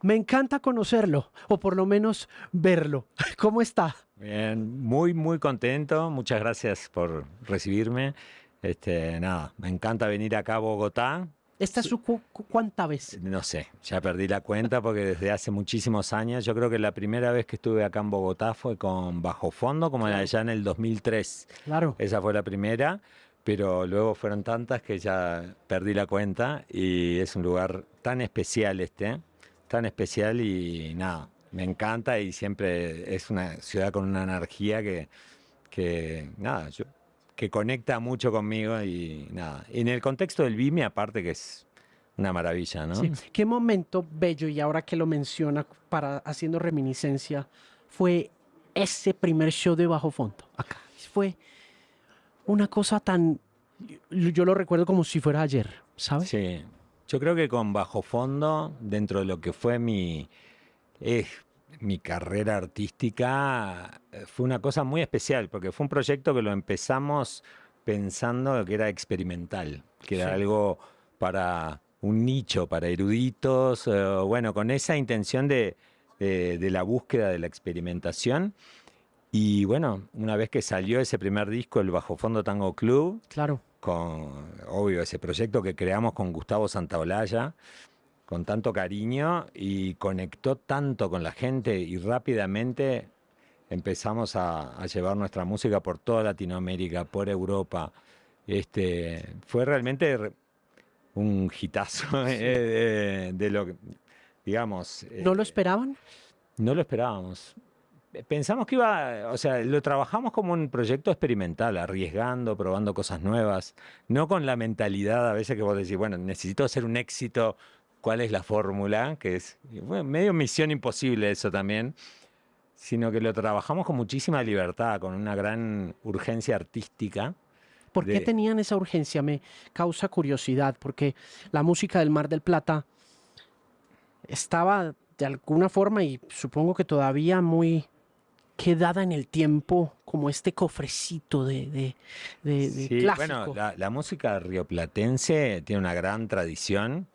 Me encanta conocerlo, o por lo menos verlo. ¿Cómo está? Bien, muy, muy contento. Muchas gracias por recibirme. Nada, me encanta venir acá a Bogotá. ¿Esta es su cuánta vez? No sé, ya perdí la cuenta porque desde hace muchísimos años, yo creo que la primera vez que estuve acá en Bogotá fue con Bajo Fondo, como Claro. allá en el 2003. Claro. Esa fue la primera, pero luego fueron tantas que ya perdí la cuenta y es un lugar tan especial tan especial y nada, me encanta y siempre es una ciudad con una energía nada, que conecta mucho conmigo y nada. Y en el contexto del BIMI, aparte que es una maravilla, ¿no? Sí. ¿Qué momento bello, y ahora que lo menciona para haciendo reminiscencia, fue ese primer show de Bajo Fondo acá? Fue una cosa tan... Yo lo recuerdo como si fuera ayer, ¿sabes? Sí, yo creo que con Bajo Fondo, dentro de lo que fue eh, mi carrera artística, fue una cosa muy especial, porque fue un proyecto que lo empezamos pensando que era experimental, que era Sí. algo para un nicho, para eruditos, bueno, con esa intención de la búsqueda de la experimentación. Y bueno, una vez que salió ese primer disco, el Bajo Fondo Tango Club, Claro. con, obvio, ese proyecto que creamos con Gustavo Santaolalla, con tanto cariño y conectó tanto con la gente y rápidamente empezamos a llevar nuestra música por toda Latinoamérica, por Europa. Fue realmente un hitazo de lo que, digamos, ¿No lo esperaban? no lo esperábamos. Pensamos que iba, o sea, lo trabajamos como un proyecto experimental, arriesgando, probando cosas nuevas, no con la mentalidad a veces que vos decís, bueno, necesito hacer un éxito, ¿cuál es la fórmula? Que es bueno, medio misión imposible eso también, sino que lo trabajamos con muchísima libertad, con una gran urgencia artística. ¿Por qué De, tenían esa urgencia? Me causa curiosidad, porque la música del Mar del Plata estaba de alguna forma, y supongo que todavía muy quedada en el tiempo, como este cofrecito de sí, bueno, clásico. la música rioplatense tiene una gran tradición.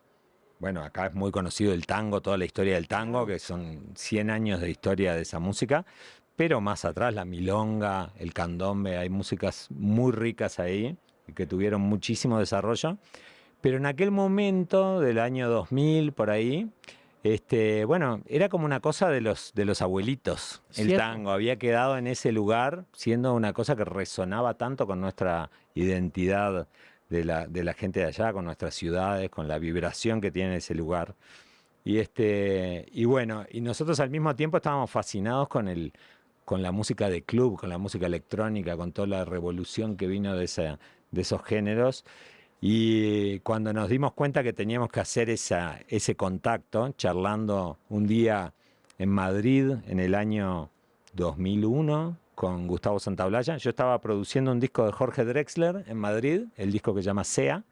Bueno, acá es muy conocido el tango, toda la historia del tango, Claro. que son 100 años de historia de esa música, pero más atrás la milonga, el candombe, hay músicas muy ricas ahí que tuvieron muchísimo desarrollo, pero en aquel momento del año 2000 por ahí, bueno, era como una cosa de los abuelitos, el Cierto. tango, había quedado en ese lugar siendo una cosa que resonaba tanto con nuestra identidad de la gente de allá, con nuestras ciudades, con la vibración que tiene ese lugar. Y bueno, y nosotros al mismo tiempo estábamos fascinados con la música de club, con la música electrónica, con toda la revolución que vino de esos géneros. Y cuando nos dimos cuenta que teníamos que hacer ese contacto, charlando un día en Madrid en el año 2001 con Gustavo Santaolalla, yo estaba produciendo un disco de Jorge Drexler en Madrid, el disco que se llama Sea,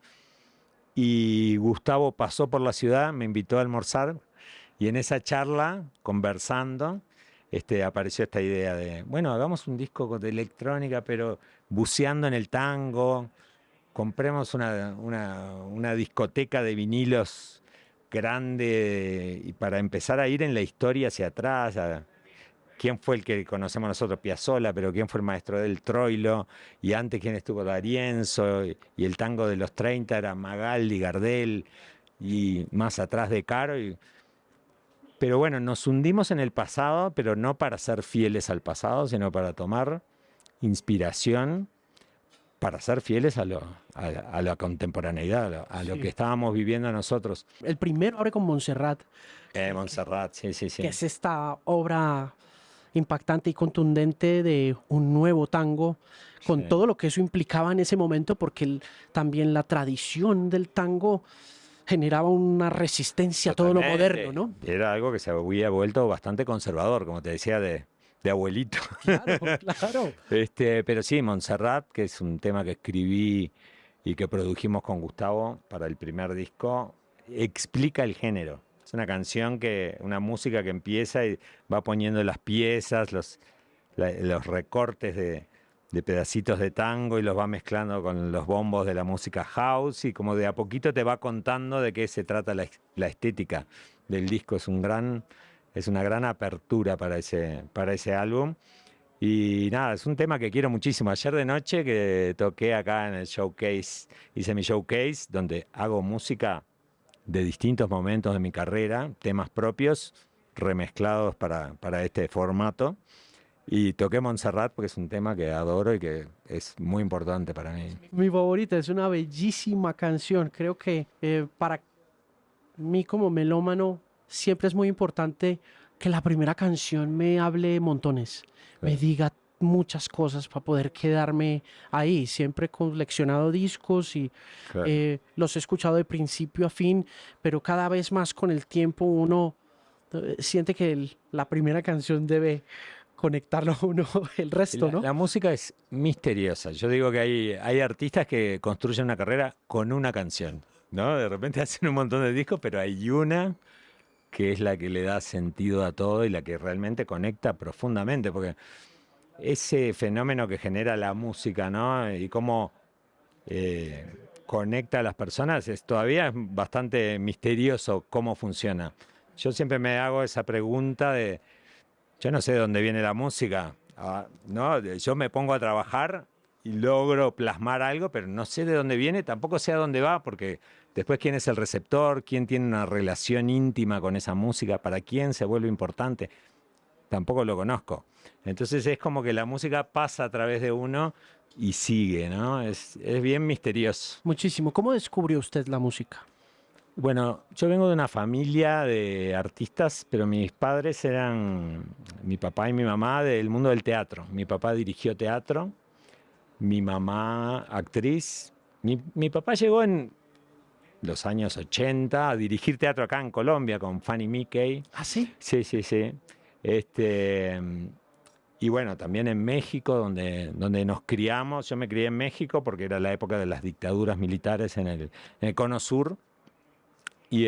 y Gustavo pasó por la ciudad, me invitó a almorzar, y en esa charla, conversando, apareció esta idea de, bueno, hagamos un disco de electrónica, pero buceando en el tango, compremos una discoteca de vinilos grande y para empezar a ir en la historia hacia atrás, quién fue el que conocemos nosotros, Piazzolla, pero quién fue el maestro del Troilo, y antes quién estuvo D'Arienzo, y el tango de los 30 era Magaldi, Gardel, y más atrás de Caro. Pero bueno, nos hundimos en el pasado, pero no para ser fieles al pasado, sino para tomar inspiración, para ser fieles a la contemporaneidad, a lo que Sí. estábamos viviendo nosotros. El primero abre con Montserrat, Montserrat, sí, sí, que sí. es esta obra impactante y contundente de un nuevo tango, con Sí. todo lo que eso implicaba en ese momento, porque también la tradición del tango generaba una resistencia a todo lo moderno, Totalmente. ¿no? Era algo que se había vuelto bastante conservador, como te decía, de abuelito. Claro, claro. Pero sí, Montserrat, que es un tema que escribí y que produjimos con Gustavo para el primer disco, explica el género. Es una canción una música que empieza y va poniendo las piezas, los recortes de pedacitos de tango y los va mezclando con los bombos de la música house y como de a poquito te va contando de qué se trata la estética del disco. Es una gran apertura para ese álbum. Y nada, es un tema que quiero muchísimo. Ayer de noche que toqué acá en el showcase, hice mi showcase donde hago música de distintos momentos de mi carrera, temas propios, remezclados para este formato. Y toqué Montserrat porque es un tema que adoro y que es muy importante para mí. Mi favorita es una bellísima canción. Creo que para mí como melómano siempre es muy importante que la primera canción me hable montones, me Claro. diga muchas cosas para poder quedarme ahí. Siempre he coleccionado discos y Claro. los he escuchado de principio a fin, pero cada vez más con el tiempo uno siente que la primera canción debe conectarlo a uno el Y resto, ¿no? la música es misteriosa. Yo digo que hay artistas que construyen una carrera con una canción, ¿no? De repente hacen un montón de discos, pero hay una que es la que le da sentido a todo y la que realmente conecta profundamente, porque ese fenómeno que genera la música, ¿no? Y cómo conecta a las personas, todavía es bastante misterioso cómo funciona. Yo siempre me hago esa pregunta yo no sé de dónde viene la música, ¿no? Yo me pongo a trabajar y logro plasmar algo, pero no sé de dónde viene, tampoco sé a dónde va, porque después quién es el receptor, quién tiene una relación íntima con esa música, para quién se vuelve importante, tampoco lo conozco. Entonces es como que la música pasa a través de uno y sigue, ¿no? Es bien misterioso. Muchísimo. ¿Cómo descubrió usted la música? Bueno, yo vengo de una familia de artistas, pero mis padres eran, mi papá y mi mamá, del mundo del teatro. Mi papá dirigió teatro, mi mamá actriz. Mi papá llegó en los años 80 a dirigir teatro acá en Colombia con Fanny Mickey. ¿Ah, sí? Sí, sí, sí. Este, y bueno, también en México, donde nos criamos. Yo me crié en México porque era la época de las dictaduras militares en el Cono Sur. Y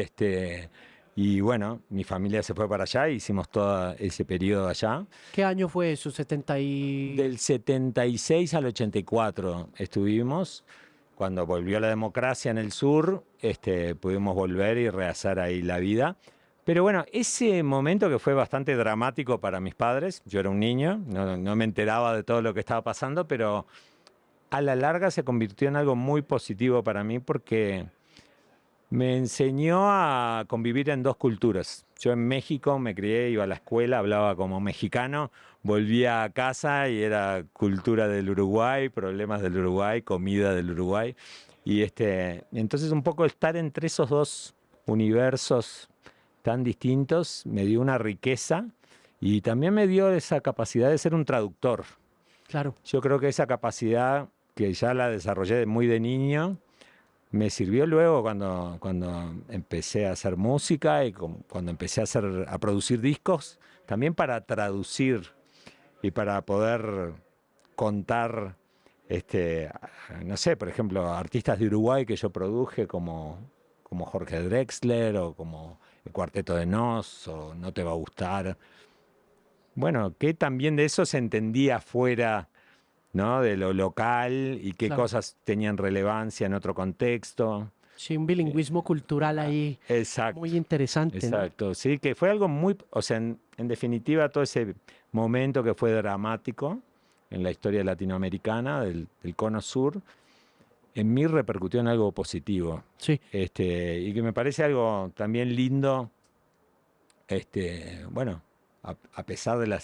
y bueno, mi familia se fue para allá, hicimos todo ese periodo allá. ¿Qué año fue eso? 70 y... Del 76 al 84 estuvimos. Cuando volvió la democracia en el sur, pudimos volver y rehacer ahí la vida. Pero bueno, ese momento que fue bastante dramático para mis padres, yo era un niño, no me enteraba de todo lo que estaba pasando, pero a la larga se convirtió en algo muy positivo para mí porque me enseñó a convivir en dos culturas. Yo en México me crié, iba a la escuela, hablaba como mexicano, volvía a casa y era cultura del Uruguay, problemas del Uruguay, comida del Uruguay. Y entonces un poco estar entre esos dos universos tan distintos me dio una riqueza y también me dio esa capacidad de ser un traductor. Claro. Yo creo que esa capacidad que ya la desarrollé muy de niño, me sirvió luego cuando empecé a hacer música y cuando empecé a producir discos, también para traducir y para poder contar, no sé, por ejemplo, artistas de Uruguay que yo produje como Jorge Drexler o como el Cuarteto de Nos o No Te Va a Gustar. Bueno, que también de eso se entendía fuera, ¿no? De lo local y qué Claro. cosas tenían relevancia en otro contexto. Sí, un bilingüismo cultural ahí Exacto, muy interesante, ¿no? exacto. Sí, que fue algo muy, o sea, en definitiva, todo ese momento que fue dramático en la historia latinoamericana del Cono Sur, en mí repercutió en algo positivo. Sí. Y que me parece algo también lindo, bueno, a pesar de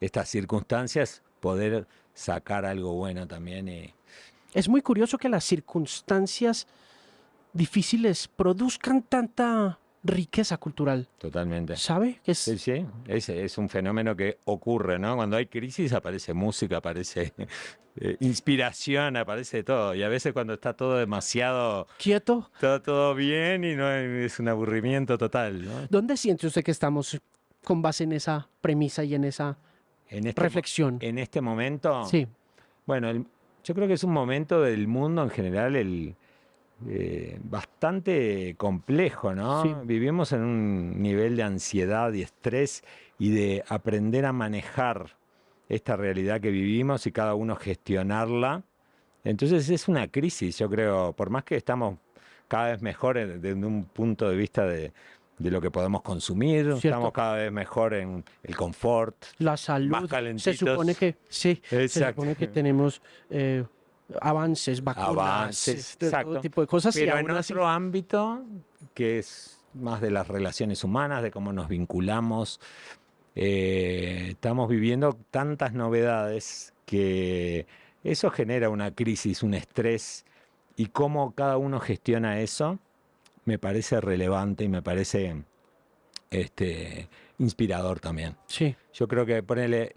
estas circunstancias, poder sacar algo bueno también. Es muy curioso que las circunstancias difíciles produzcan tanta riqueza cultural, Totalmente. ¿sabe? Que Sí, es, sí, es un fenómeno que ocurre, ¿no? Cuando hay crisis aparece música, aparece inspiración, aparece todo. Y a veces cuando está todo demasiado, quieto. todo bien y no es un aburrimiento total, ¿no? ¿Dónde siente usted que estamos con base en esa premisa y en esa reflexión. En este momento, Sí, bueno, yo creo que es un momento del mundo en general bastante complejo, sí, ¿no? Vivimos en un nivel de ansiedad y estrés y de aprender a manejar esta realidad que vivimos y cada uno gestionarla. Entonces es una crisis, yo creo, por más que estamos cada vez mejor desde un punto de vista de lo que podemos consumir, estamos cierto. cada vez mejor en el confort, La más salud, se supone calentitos. que sí, se Exacto. supone que tenemos avances, vacunas, Avances, todo exacto. tipo de cosas y Pero en aún así, otro ámbito, que es más de las relaciones humanas, de cómo nos vinculamos, estamos viviendo tantas novedades que eso genera una crisis, un estrés, y cómo cada uno gestiona eso me parece relevante y me parece inspirador también. sí, Yo creo que ponele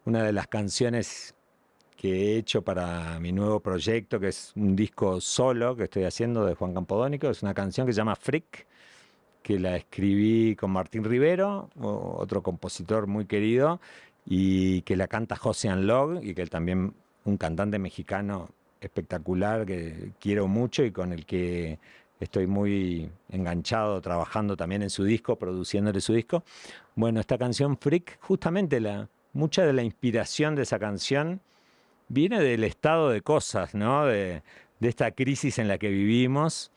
una de las canciones que he hecho para mi nuevo proyecto, que es un disco solo que estoy haciendo de Juan Campodónico, es una canción que se llama Freak, que la escribí con Martín Rivero, otro compositor muy querido, y que la canta Josian Log, y que también un cantante mexicano espectacular que quiero mucho y con el que estoy muy enganchado, trabajando también en su disco, produciéndole su disco. Bueno, esta canción Freak, justamente mucha de la inspiración de esa canción viene del estado de cosas, ¿no? De esta crisis en la que vivimos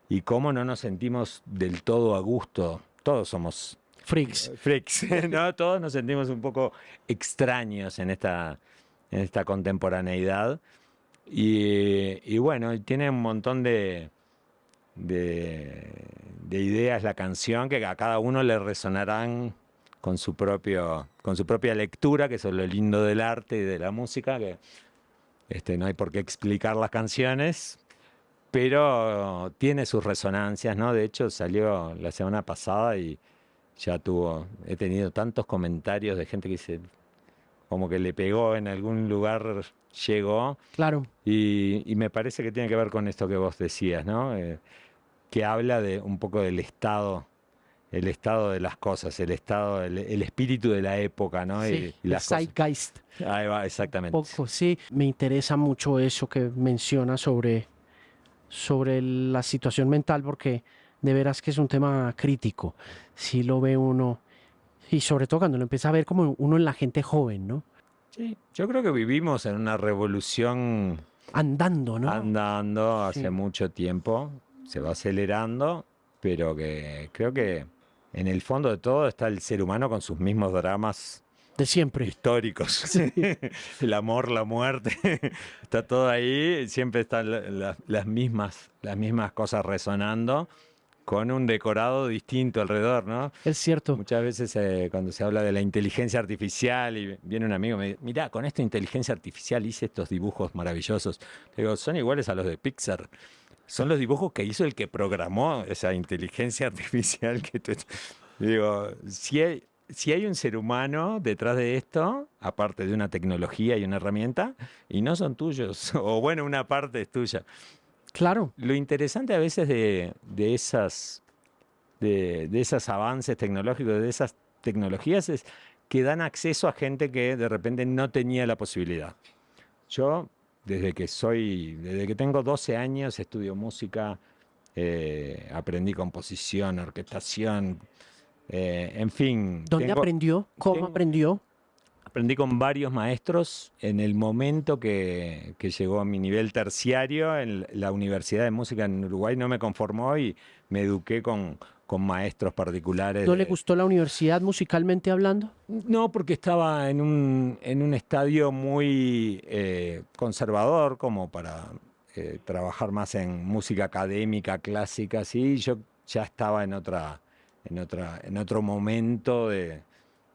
y cómo no nos sentimos del todo a gusto. Todos somos freaks. freaks, ¿no? Todos nos sentimos un poco extraños en esta contemporaneidad. Y bueno, tiene un montón de, de ideas la canción que a cada uno le resonarán con su propia lectura, que eso es lo lindo del arte y de la música, que no hay por qué explicar las canciones, pero tiene sus resonancias, ¿no? De hecho, salió la semana pasada y he tenido tantos comentarios de gente que dice, como que le pegó en algún lugar, llegó, Claro, y me parece que tiene que ver con esto que vos decías, ¿no? Que habla de un poco del estado, el estado de las cosas, el espíritu de la época, ¿no? sí, Y el las cosas. zeitgeist. Ahí va, exactamente. Poco, sí. Me interesa mucho eso que menciona sobre la situación mental, porque de veras que es un tema crítico. Si lo ve uno, y sobre todo cuando lo empieza a ver como uno en la gente joven, ¿no? Sí, yo creo que vivimos en una revolución Andando, ¿no? andando hace Sí, mucho tiempo, se va acelerando, pero que creo que en el fondo de todo está el ser humano con sus mismos dramas de siempre. históricos. El amor, la muerte, está todo ahí, siempre están las mismas cosas resonando con un decorado distinto alrededor, ¿no? Es cierto. Muchas veces cuando se habla de la inteligencia artificial y viene un amigo y me dice, mirá, con esta inteligencia artificial hice estos dibujos maravillosos. Le digo, son iguales a los de Pixar. Son los dibujos que hizo el que programó esa inteligencia artificial que tú... Digo, si hay un ser humano detrás de esto, aparte de una tecnología y una herramienta, y no son tuyos, o bueno, una parte es tuya. Claro, Lo interesante a veces de esos avances tecnológicos, de esas tecnologías, es que dan acceso a gente que de repente no tenía la posibilidad. Yo, desde que tengo 12 años, estudio música, aprendí composición, orquestación, en fin, ¿dónde aprendió? ¿Cómo tengo- aprendió? aprendí con varios maestros en el momento que llegó a mi nivel terciario. En la Universidad de Música en Uruguay no me conformó y me eduqué con maestros particulares. ¿No le gustó la universidad musicalmente hablando? No, porque estaba en un estadio muy conservador, como para trabajar más en música académica, clásica, así. Yo ya estaba en otro momento de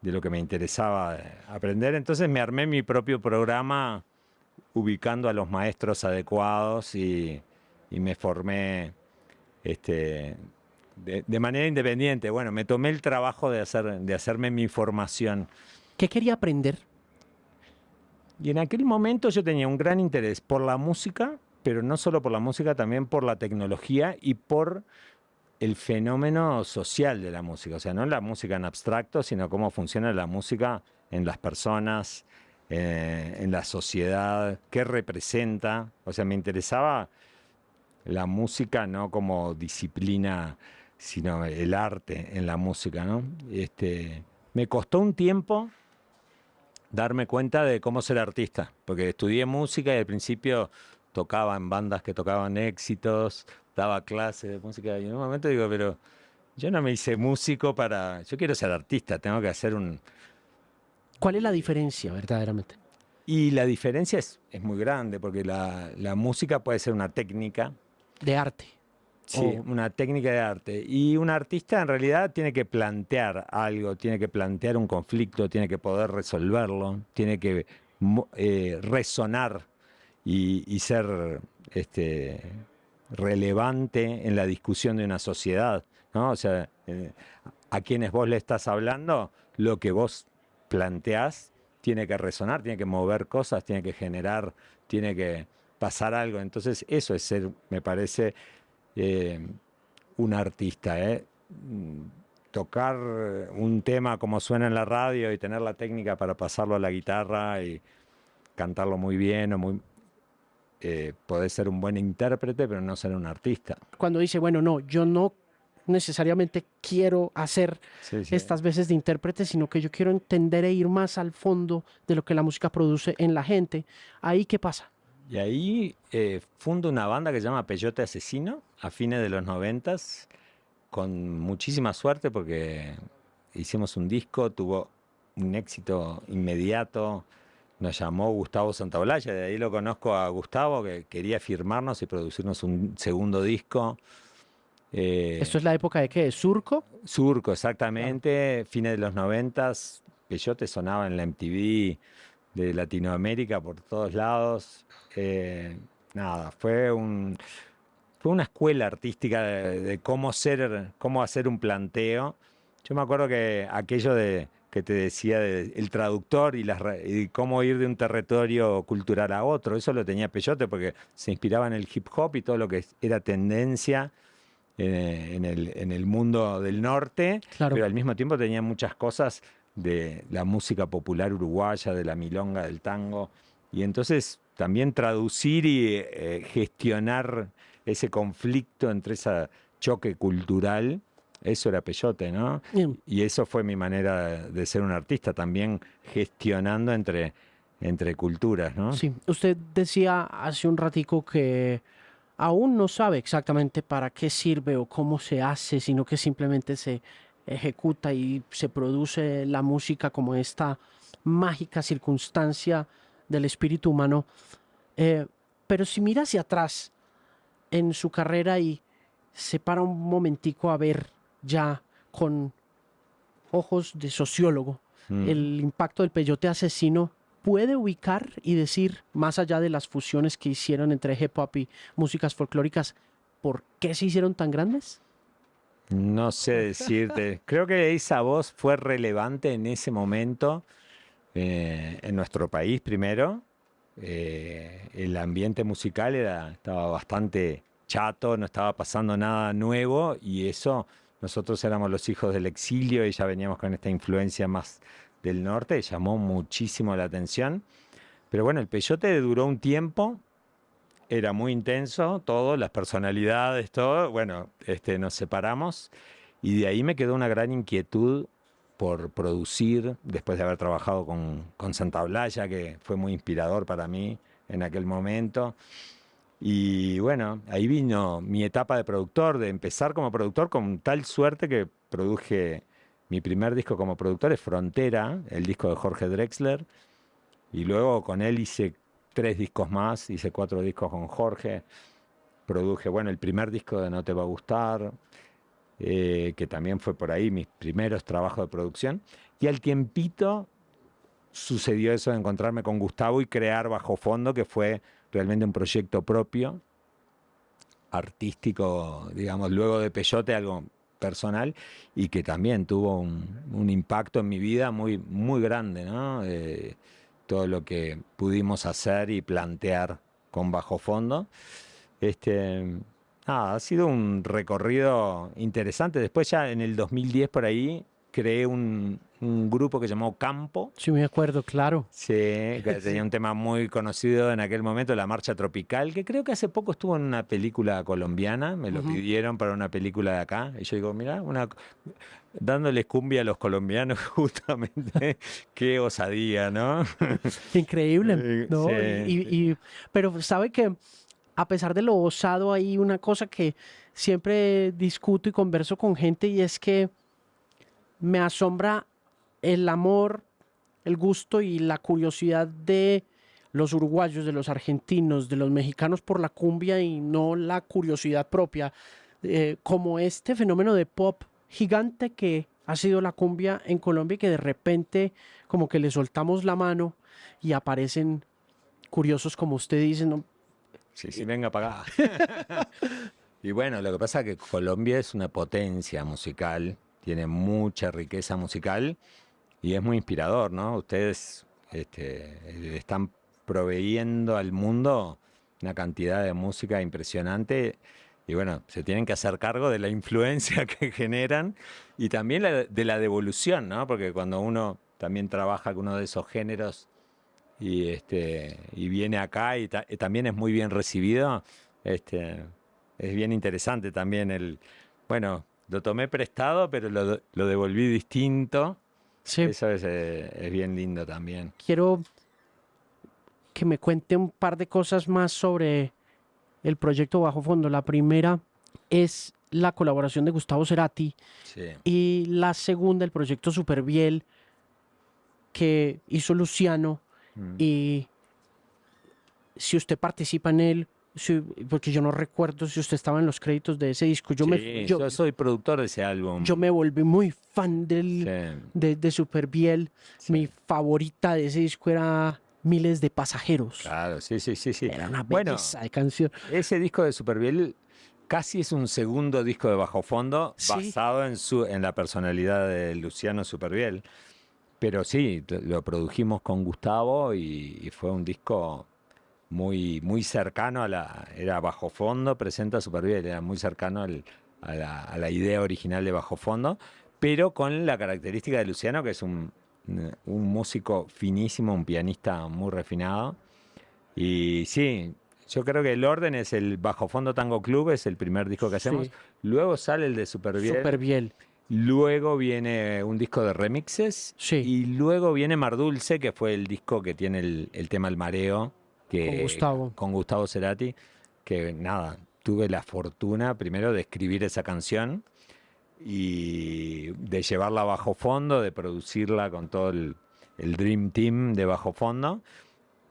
lo que me interesaba aprender. Entonces me armé mi propio programa ubicando a los maestros adecuados y me formé de manera independiente. Bueno, me tomé el trabajo de hacerme mi formación. ¿Qué quería aprender? Y en aquel momento yo tenía un gran interés por la música, pero no solo por la música, también por la tecnología y por el fenómeno social de la música. O sea, no la música en abstracto, sino cómo funciona la música en las personas, en la sociedad, qué representa. O sea, me interesaba la música no como disciplina, sino el arte en la música, ¿no? Me costó un tiempo darme cuenta de cómo ser artista, porque estudié música y al principio tocaba en bandas que tocaban éxitos, daba clases de música y en un momento digo, pero yo no me hice músico yo quiero ser artista, tengo que hacer un... ¿Cuál es la diferencia verdaderamente? Y la diferencia es muy grande, porque la música puede ser una técnica. De arte. Sí, una técnica de arte. Y un artista en realidad tiene que plantear algo, tiene que plantear un conflicto, tiene que poder resolverlo, tiene que resonar y ser este, relevante en la discusión de una sociedad, ¿no? O sea, a quienes vos le estás hablando, lo que vos planteás tiene que resonar, tiene que mover cosas, tiene que generar, tiene que pasar algo. Entonces, eso es ser, me parece eh, un artista, ¿eh? Tocar un tema como suena en la radio y tener la técnica para pasarlo a la guitarra y cantarlo muy bien podés ser un buen intérprete, pero no ser un artista. Cuando dice, bueno, no, yo no necesariamente quiero hacer Sí, sí. estas veces de intérprete, sino que yo quiero entender e ir más al fondo de lo que la música produce en la gente. ¿Ahí qué pasa? Y ahí fundo una banda que se llama Peyote Asesino a fines de los 90, con muchísima suerte porque hicimos un disco, tuvo un éxito inmediato. Nos llamó Gustavo Santaolalla, de ahí lo conozco a Gustavo, que quería firmarnos y producirnos un segundo disco. ¿Esto es la época de qué? ¿De Surco? Surco, Claro. exactamente, fines de los 90, Peyote sonaba en la MTV de Latinoamérica por todos lados. Eh, Nada, fue una escuela artística de cómo hacer un planteo. Yo me acuerdo que aquello de que te decía el traductor y cómo ir de un territorio cultural a otro, eso lo tenía Peyote porque se inspiraba en el hip hop y todo lo que era tendencia en el mundo del norte, Claro. pero al mismo tiempo tenía muchas cosas de la música popular uruguaya, de la milonga, del tango, y entonces también traducir y gestionar ese conflicto entre ese choque cultural, eso era Peyote, ¿no? Bien. Y eso fue mi manera de ser un artista, también gestionando entre culturas, ¿no? Sí, usted decía hace un ratico que aún no sabe exactamente para qué sirve o cómo se hace, sino que simplemente se ejecuta y se produce la música como esta mágica circunstancia del espíritu humano. Eh, pero si mira hacia atrás en su carrera y se para un momentico a ver ya con ojos de sociólogo Mm. el impacto del peyote asesino, puede ubicar y decir, más allá de las fusiones que hicieron entre hip hop y músicas folclóricas, ¿por qué se hicieron tan grandes? No sé decirte. Creo que esa voz fue relevante en ese momento en nuestro país primero. El ambiente musical estaba bastante chato, no estaba pasando nada nuevo y eso, nosotros éramos los hijos del exilio y ya veníamos con esta influencia más del norte, llamó muchísimo la atención. Pero bueno, el peyote duró un tiempo, era muy intenso, todo, las personalidades, todo. Bueno, nos separamos y de ahí me quedó una gran inquietud por producir, después de haber trabajado con Santa Blaya, que fue muy inspirador para mí en aquel momento. Y bueno, ahí vino mi etapa de productor, de empezar como productor con tal suerte que produje mi primer disco como productor, es Frontera, el disco de Jorge Drexler, y luego con él hice 3 discos más, hice 4 discos con Jorge, produje, bueno, el primer disco de No Te Va a Gustar, que también fue por ahí mis primeros trabajos de producción, y al tiempito sucedió eso de encontrarme con Gustavo y crear Bajo Fondo, que fue realmente un proyecto propio, artístico, digamos, luego de Peyote, algo personal, y que también tuvo un impacto en mi vida muy, muy grande, ¿no? Todo lo que pudimos hacer y plantear con Bajo Fondo. Nada, ha sido un recorrido interesante. Después ya en el 2010 por ahí creé un grupo que llamó Campo. Sí, me acuerdo, claro. Sí, que tenía un tema muy conocido en aquel momento, la Marcha Tropical, que creo que hace poco estuvo en una película colombiana, me lo pidieron para una película de acá, y yo digo, mira, dándoles cumbia a los colombianos justamente, qué osadía, ¿no? Increíble, ¿no? Sí, Pero sabe que a pesar de lo osado hay una cosa que siempre discuto y converso con gente y es que me asombra el amor, el gusto y la curiosidad de los uruguayos, de los argentinos, de los mexicanos por la cumbia y no la curiosidad propia, como este fenómeno de pop gigante que ha sido la cumbia en Colombia y que de repente como que le soltamos la mano y aparecen curiosos como usted dice, ¿no? sí, sí, venga para acá. Y bueno, lo que pasa es que Colombia es una potencia musical, tiene mucha riqueza musical y es muy inspirador, ¿no? Ustedes le están proveyendo al mundo una cantidad de música impresionante y bueno, se tienen que hacer cargo de la influencia que generan y también de la devolución, ¿no? Porque cuando uno también trabaja con uno de esos géneros y viene acá y también es muy bien recibido, es bien interesante también bueno, lo tomé prestado, pero lo devolví distinto. Sí, Eso es bien lindo también. quiero que me cuente un par de cosas más sobre el proyecto Bajo Fondo. La primera es la colaboración de Gustavo Cerati Sí. y la segunda, el proyecto Superbiel que hizo Luciano Mm. y si usted participa en él, porque yo no recuerdo si usted estaba en los créditos de ese disco, Sí, yo soy productor de ese álbum. yo me volví muy fan Sí, de Superbiel. sí. Mi favorita de ese disco era Miles de Pasajeros. Claro, sí, sí, sí, sí. Era una Bueno, belleza de canción. ese disco de Superbiel casi es un segundo disco de Bajo Fondo Sí, basado en la personalidad de Luciano Superbiel. Pero sí, lo produjimos con Gustavo y fue un disco muy, muy cercano era Bajo Fondo, presenta Superbiel, era muy cercano a la idea original de Bajo Fondo, pero con la característica de Luciano, que es un músico finísimo, un pianista muy refinado. Y sí, yo creo que el orden es el Bajo Fondo Tango Club, es el primer disco que hacemos. sí, Luego sale el de Superbiel. Superbiel. Luego viene un disco de remixes. Sí, Y luego viene Mar Dulce, que fue el disco que tiene el tema El Mareo, con Gustavo. con Gustavo Cerati. Que nada, tuve la fortuna primero de escribir esa canción y de llevarla a Bajo Fondo, de producirla con todo el Dream Team de Bajo Fondo.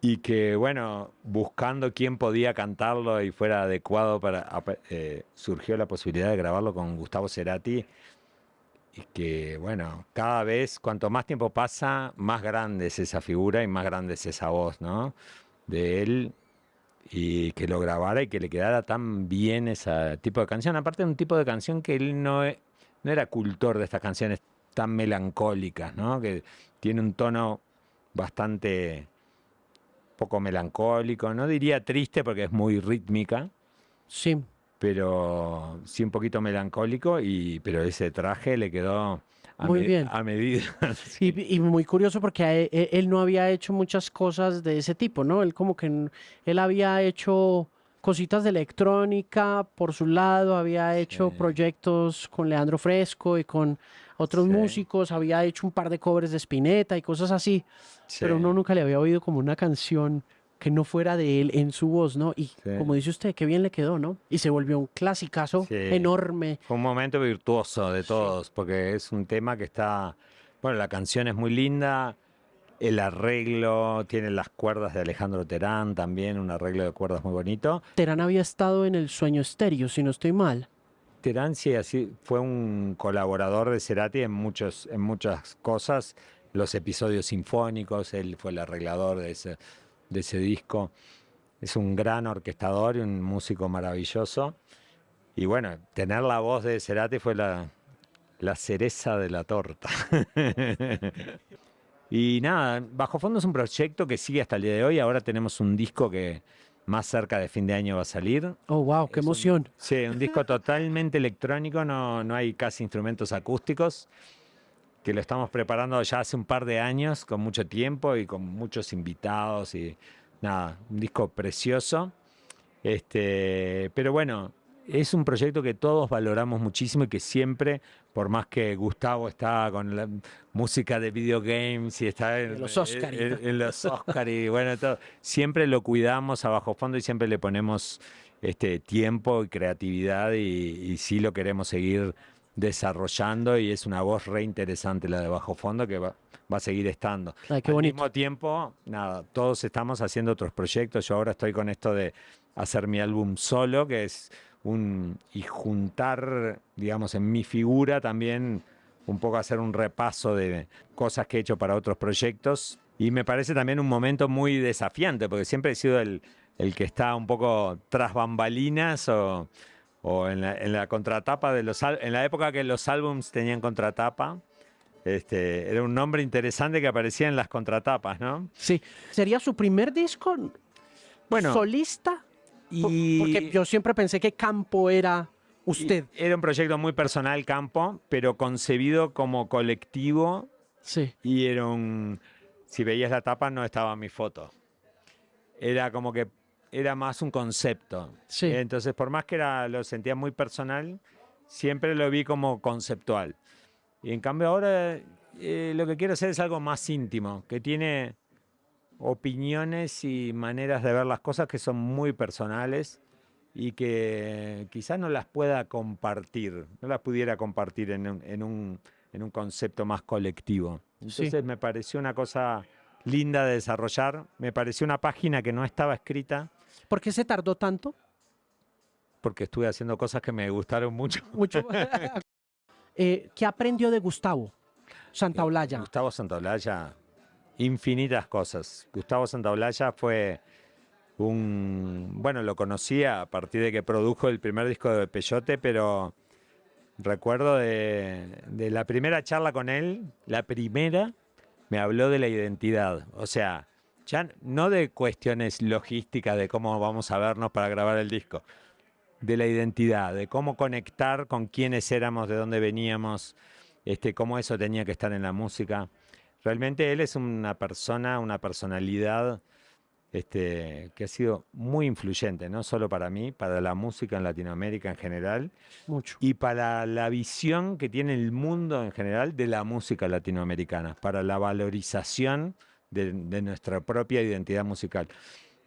Y que, bueno, buscando quién podía cantarlo y fuera adecuado surgió la posibilidad de grabarlo con Gustavo Cerati. Y que, bueno, cada vez, cuanto más tiempo pasa, más grande es esa figura y más grande es esa voz, ¿no? De él y que lo grabara y que le quedara tan bien ese tipo de canción. Aparte de un tipo de canción que él no era cultor de estas canciones tan melancólicas, ¿no? Que tiene un tono bastante poco melancólico, no diría triste porque es muy rítmica, Sí, pero sí un poquito melancólico, pero ese traje le quedó muy bien. a medida. Sí. Y muy curioso porque él no había hecho muchas cosas de ese tipo, ¿no? Él como que él había hecho cositas de electrónica por su lado, había hecho Sí, proyectos con Leandro Fresco y con otros sí, músicos, había hecho un par de covers de Spinetta y cosas así, sí, pero uno nunca le había oído como una canción que no fuera de él en su voz, ¿no? Y como sí, dice usted, qué bien le quedó, ¿no? Y se volvió un clasicazo sí. enorme. Fue un momento virtuoso de Sí. todos, porque es un tema que está, bueno, la canción es muy linda, el arreglo tiene las cuerdas de Alejandro Terán, también un arreglo de cuerdas muy bonito. Terán había estado en el Sueño Estéreo, si no estoy mal. Terán sí, así, fue un colaborador de Cerati en muchas cosas, los episodios sinfónicos, él fue el arreglador de ese disco. Es un gran orquestador y un músico maravilloso. Y bueno, tener la voz de Cerati fue la cereza de la torta. Y nada, Bajo Fondo es un proyecto que sigue hasta el día de hoy. Ahora tenemos un disco que más cerca de fin de año va a salir. Oh, wow, qué emoción. Sí, un disco totalmente electrónico, no hay casi instrumentos acústicos. que lo estamos preparando ya hace un par de años, con mucho tiempo y con muchos invitados y nada, un disco precioso. Pero bueno, es un proyecto que todos valoramos muchísimo y que siempre, por más que Gustavo está con la música de videogames y está De los Oscar y tal. en los Oscar y bueno, todo, siempre lo cuidamos a bajo fondo y siempre le ponemos tiempo y creatividad y sí lo queremos seguir desarrollando y es una voz re interesante la de bajo fondo que va a seguir estando. Ay, qué Al bonito. mismo tiempo, nada, todos estamos haciendo otros proyectos. Yo ahora estoy con esto de hacer mi álbum solo, que es y juntar, digamos, en mi figura también un poco hacer un repaso de cosas que he hecho para otros proyectos. Y me parece también un momento muy desafiante, porque siempre he sido el que está un poco tras bambalinas o en la contratapa de en la época que los álbums tenían contratapa. Era un nombre interesante que aparecía en las contratapas, ¿no? Sí. ¿Sería su primer disco Bueno, solista? y, Porque yo siempre pensé que Campo era y usted. era un proyecto muy personal, Campo, pero concebido como colectivo Sí, y si veías la tapa no estaba mi foto. Era como que era más un concepto. sí. Entonces, por más que lo sentía muy personal, siempre lo vi como conceptual. Y en cambio ahora lo que quiero hacer es algo más íntimo, que tiene opiniones y maneras de ver las cosas que son muy personales y que quizás no las pueda compartir, no las pudiera compartir en un concepto más colectivo. Entonces Sí. me pareció una cosa linda de desarrollar, me pareció una página que no estaba escrita ¿Por qué se tardó tanto? porque estuve haciendo cosas que me gustaron mucho. Mucho. ¿Qué aprendió de Gustavo Santaolalla? Gustavo Santaolalla, infinitas cosas. Gustavo Santaolalla fue bueno, lo conocía a partir de que produjo el primer disco de Peyote, pero recuerdo de la primera charla con él, la primera, me habló de la identidad. O sea, ya no de cuestiones logísticas de cómo vamos a vernos para grabar el disco, de la identidad, de cómo conectar con quiénes éramos, de dónde veníamos, cómo eso tenía que estar en la música. Realmente él es una persona, una personalidad que ha sido muy influyente, no solo para mí, para la música en Latinoamérica en general Mucho. y para la visión que tiene el mundo en general de la música latinoamericana, para la valorización de nuestra propia identidad musical.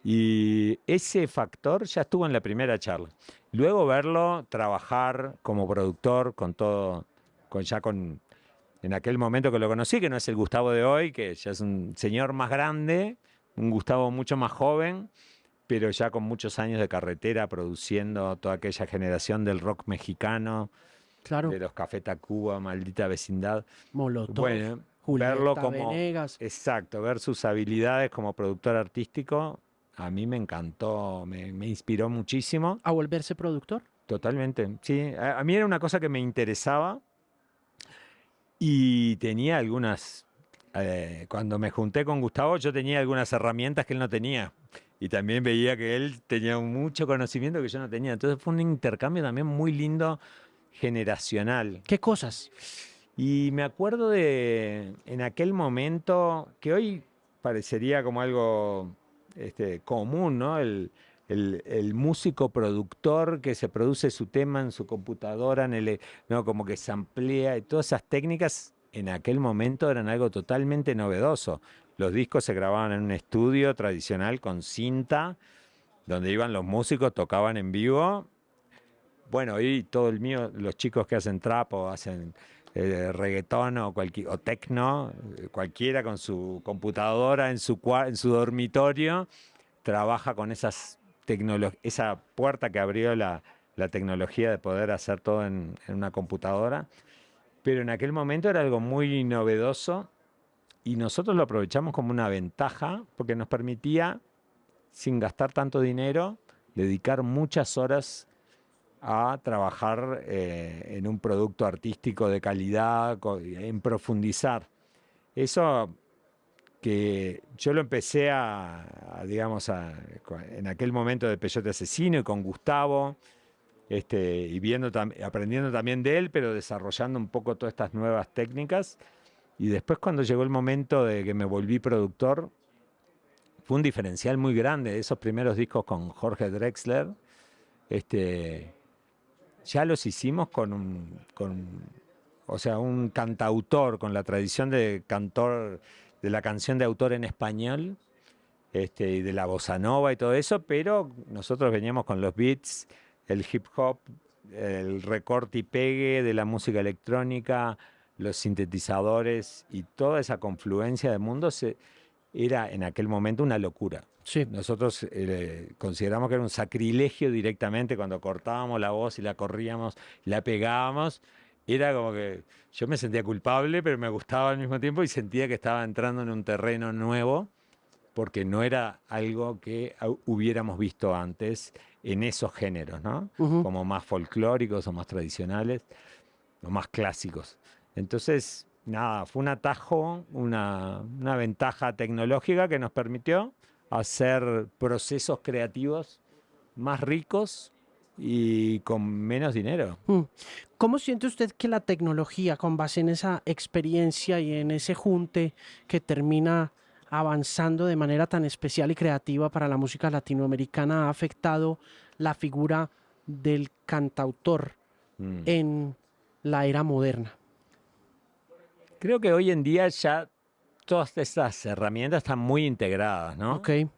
Y ese factor ya estuvo en la primera charla. Luego verlo trabajar como productor con todo, en aquel momento que lo conocí, que no es el Gustavo de hoy, que ya es un señor más grande, un Gustavo mucho más joven, pero ya con muchos años de carretera produciendo toda aquella generación del rock mexicano, Claro. de los Café Tacuba, Maldita Vecindad. Molotov, Bueno, Julieta verlo como, Venegas. exacto, ver sus habilidades como productor artístico, a mí me encantó, me inspiró muchísimo. ¿A volverse productor? Totalmente, sí. A mí era una cosa que me interesaba y tenía algunas, cuando me junté con Gustavo, yo tenía algunas herramientas que él no tenía. Y también veía que él tenía mucho conocimiento que yo no tenía. Entonces fue un intercambio también muy lindo, generacional. ¿Qué cosas? Y me acuerdo en aquel momento, que hoy parecería como algo común, ¿no? El músico productor que se produce su tema en su computadora, ¿no? Como que se amplía y todas esas técnicas en aquel momento eran algo totalmente novedoso. Los discos se grababan en un estudio tradicional con cinta, donde iban los músicos, tocaban en vivo. Bueno, y todo el mío, los chicos que hacen trap o hacen reggaetón o techno, cualquiera con su computadora en su dormitorio, trabaja con esa puerta que abrió la tecnología de poder hacer todo en una computadora. Pero en aquel momento era algo muy novedoso y nosotros lo aprovechamos como una ventaja porque nos permitía, sin gastar tanto dinero, dedicar muchas horas a trabajar en un producto artístico de calidad, en profundizar. Eso que yo lo empecé digamos, en aquel momento de Peyote Asesino y con Gustavo, y aprendiendo también de él, pero desarrollando un poco todas estas nuevas técnicas. Y después cuando llegó el momento de que me volví productor, fue un diferencial muy grande. Esos primeros discos con Jorge Drexler, este, ya los hicimos o sea, un cantautor, con la tradición de cantor, de la canción de autor en español, y de la bossa nova y todo eso, pero nosotros veníamos con los beats, el hip hop, el recorte y pegue de la música electrónica, los sintetizadores y toda esa confluencia de mundos era en aquel momento una locura. Sí. Nosotros consideramos que era un sacrilegio directamente cuando cortábamos la voz y la corríamos, la pegábamos. Era como que yo me sentía culpable, pero me gustaba al mismo tiempo y sentía que estaba entrando en un terreno nuevo porque no era algo que hubiéramos visto antes en esos géneros, ¿no? Ujú. Como más folclóricos o más tradicionales o más clásicos. Entonces, nada, fue un atajo, una ventaja tecnológica que nos permitió hacer procesos creativos más ricos y con menos dinero. Mm. ¿Cómo siente usted que la tecnología, con base en esa experiencia y en ese junte que termina avanzando de manera tan especial y creativa para la música latinoamericana, ha afectado la figura del cantautor Mm. en la era moderna? Creo que hoy en día ya todas estas herramientas están muy integradas, Ok, ¿no?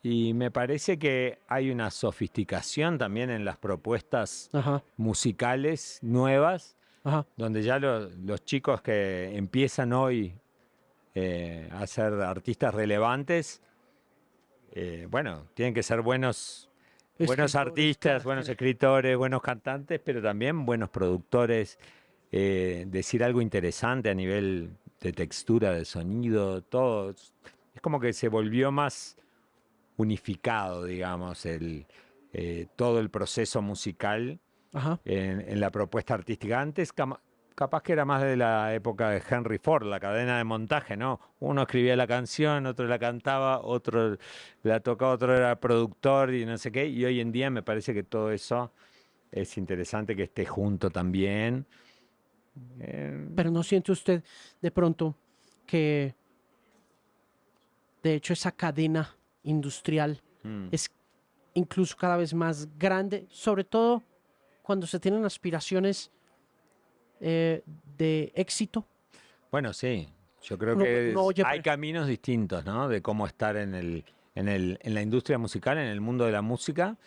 Y me parece que hay una sofisticación también en las propuestas ajá, musicales nuevas, ajá. donde ya los chicos que empiezan hoy a ser artistas relevantes, bueno, tienen que ser buenos Escritores, artistas, buenos caracteres. escritores, buenos cantantes, pero también buenos productores, decir algo interesante a nivel de textura, de sonido, todo. Es como que se volvió más unificado, digamos, todo el proceso musical Ajá. en la propuesta artística. Antes, capaz que era más de la época de Henry Ford, la cadena de montaje, ¿no? Uno escribía la canción, otro la cantaba, otro la tocaba, otro era productor y no sé qué. Y hoy en día me parece que todo eso es interesante que esté junto también. Eh, Pero ¿no siente usted de pronto que de hecho esa cadena industrial mm. es incluso cada vez más grande, sobre todo cuando se tienen aspiraciones eh, de éxito? Bueno, sí, yo creo Uno que oye, hay caminos distintos, ¿no? De cómo estar en la industria musical, en el mundo de la música,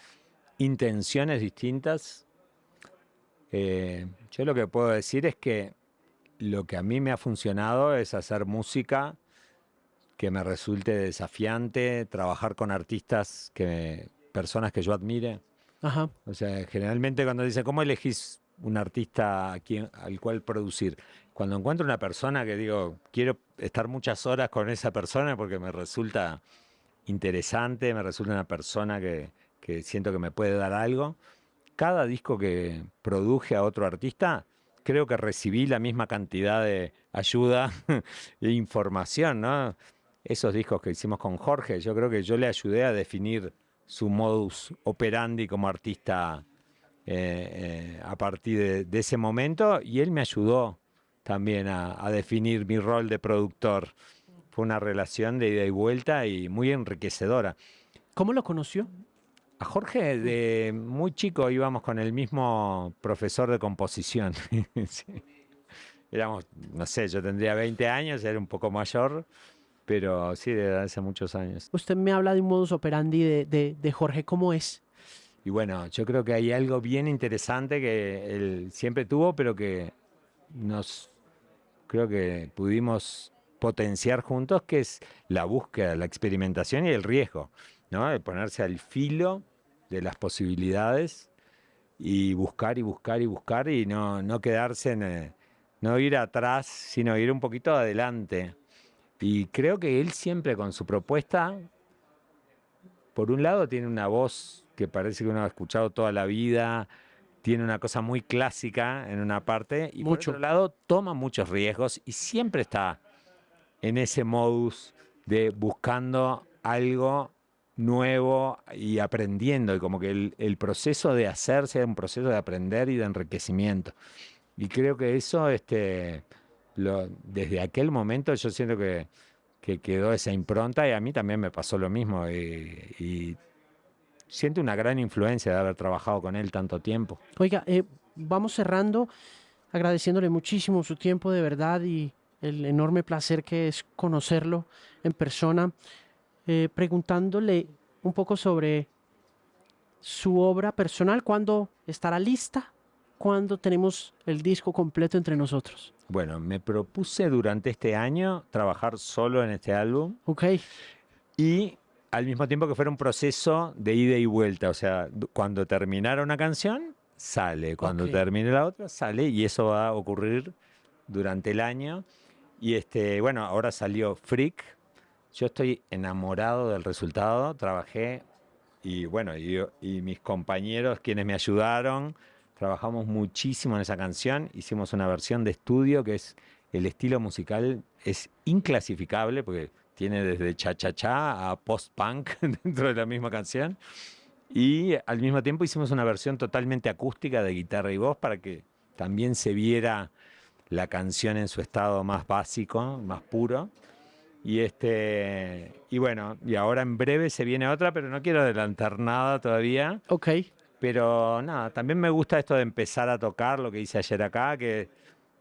intenciones distintas. Yo lo que puedo decir es que lo que a mí me ha funcionado es hacer música que me resulte desafiante, trabajar con artistas personas que yo admire. ajá, O sea, generalmente cuando dicen, ¿cómo elegís un artista al cual producir? Cuando encuentro una persona que digo, quiero estar muchas horas con esa persona porque me resulta interesante, me resulta una persona que siento que me puede dar algo. Cada disco que produje a otro artista, creo que recibí la misma cantidad de ayuda e información, ¿no? Esos discos que hicimos con Jorge, yo creo que yo le ayudé a definir su modus operandi como artista a partir de ese momento y él me ayudó también a definir mi rol de productor. Fue una relación de ida y vuelta y muy enriquecedora. ¿cómo lo conoció? A Jorge, Mm. de muy chico íbamos con el mismo profesor de composición. Sí. Éramos, no sé, yo tendría 20 años, era un poco mayor, pero sí, de hace muchos años. Usted me habla de un modus operandi de Jorge, ¿cómo es? Y bueno, yo creo que hay algo bien interesante que él siempre tuvo, pero que nos creo que pudimos potenciar juntos, que es la búsqueda, la experimentación y el riesgo, ¿no? De ponerse al filo de las posibilidades y buscar y buscar y buscar y no quedarse no ir atrás, sino ir un poquito adelante. Y creo que él siempre con su propuesta, por un lado tiene una voz que parece que uno ha escuchado toda la vida, tiene una cosa muy clásica en una parte, y por otro Mucho. lado toma muchos riesgos y siempre está en ese modus de buscando algo nuevo y aprendiendo, y como que el proceso de hacerse es un proceso de aprender y de enriquecimiento. Y creo que eso desde aquel momento yo siento que quedó esa impronta y a mí también me pasó lo mismo. Y siento una gran influencia de haber trabajado con él tanto tiempo. Oiga, vamos cerrando, agradeciéndole muchísimo su tiempo de verdad y el enorme placer que es conocerlo en persona, preguntándole un poco sobre su obra personal, cuándo estará lista, cuándo tenemos el disco completo entre nosotros. Bueno, me propuse durante este año trabajar solo en este álbum Ok, y al mismo tiempo que fuera un proceso de ida y vuelta. O sea, cuando terminara una canción, sale. Cuando ok. termine la otra, sale. Y eso va a ocurrir durante el año. Y bueno, ahora salió Freak. Yo estoy enamorado del resultado. Trabajé y bueno, y mis compañeros, quienes me ayudaron, trabajamos muchísimo en esa canción. Hicimos una versión de estudio que es, el estilo musical es inclasificable porque tiene desde cha-cha-cha a post-punk dentro de la misma canción. Y al mismo tiempo hicimos una versión totalmente acústica de guitarra y voz para que también se viera la canción en su estado más básico, más puro. Y bueno, y ahora en breve se viene otra, pero no quiero adelantar nada todavía. Ok, Pero nada, también me gusta esto de empezar a tocar lo que hice ayer acá,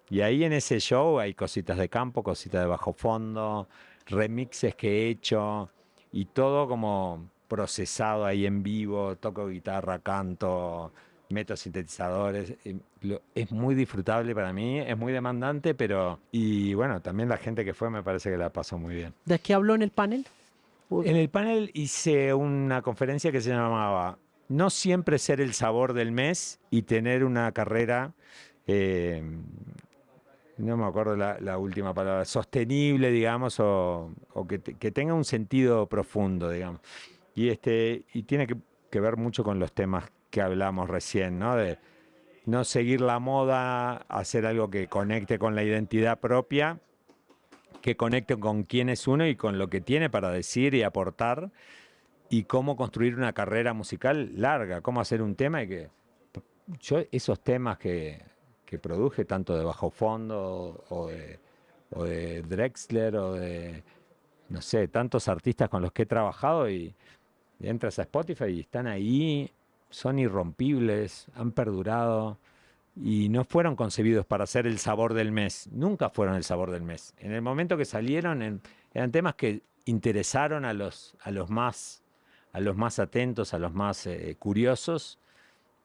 y ahí en ese show hay cositas de campo, cositas de bajo fondo, remixes que he hecho, y todo como procesado ahí en vivo, toco guitarra, canto, meto sintetizadores. Es muy disfrutable para mí, es muy demandante, pero... Y bueno, también la gente que fue me parece que la pasó muy bien. ¿de qué habló en el panel? En el panel hice una conferencia que se llamaba No siempre ser el sabor del mes y tener una carrera, eh, no me acuerdo la última palabra, sostenible, digamos, o que tenga un sentido profundo, digamos. Y tiene que ver mucho con los temas que hablamos recién, ¿no? De no seguir la moda, hacer algo que conecte con la identidad propia, que conecte con quién es uno y con lo que tiene para decir y aportar, y cómo construir una carrera musical larga, cómo hacer un tema y que yo esos temas que produje, tanto de bajo fondo o de Drexler o de, no sé, tantos artistas con los que he trabajado y entras a Spotify y están ahí, son irrompibles, han perdurado y no fueron concebidos para ser el sabor del mes, nunca fueron el sabor del mes. En el momento que salieron eran temas que interesaron a los más atentos, a los más curiosos,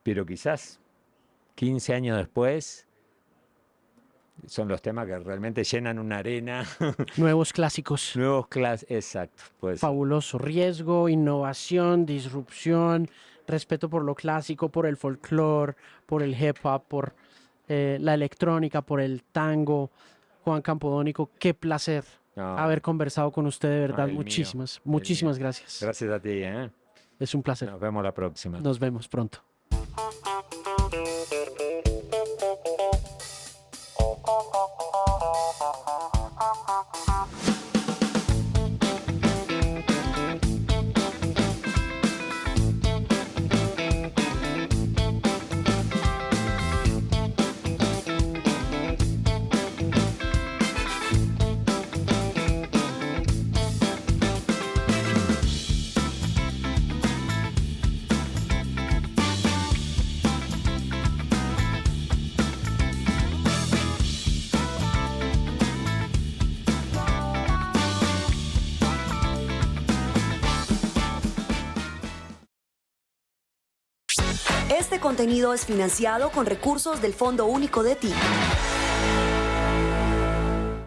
pero quizás 15 años después son los temas que realmente llenan una arena. Nuevos clásicos. Nuevos clases, exacto. Pues, Fabuloso. Riesgo, innovación, disrupción, respeto por lo clásico, por el folclore, por el hip hop, por la electrónica, por el tango. Juan Campodónico, qué placer no, haber conversado con usted, de verdad. el mío, Muchísimas, el mío. muchísimas gracias. Gracias a ti, ¿eh? Es un placer. Nos vemos la próxima. Nos vemos pronto. Este contenido es financiado con recursos del Fondo Único de TIC.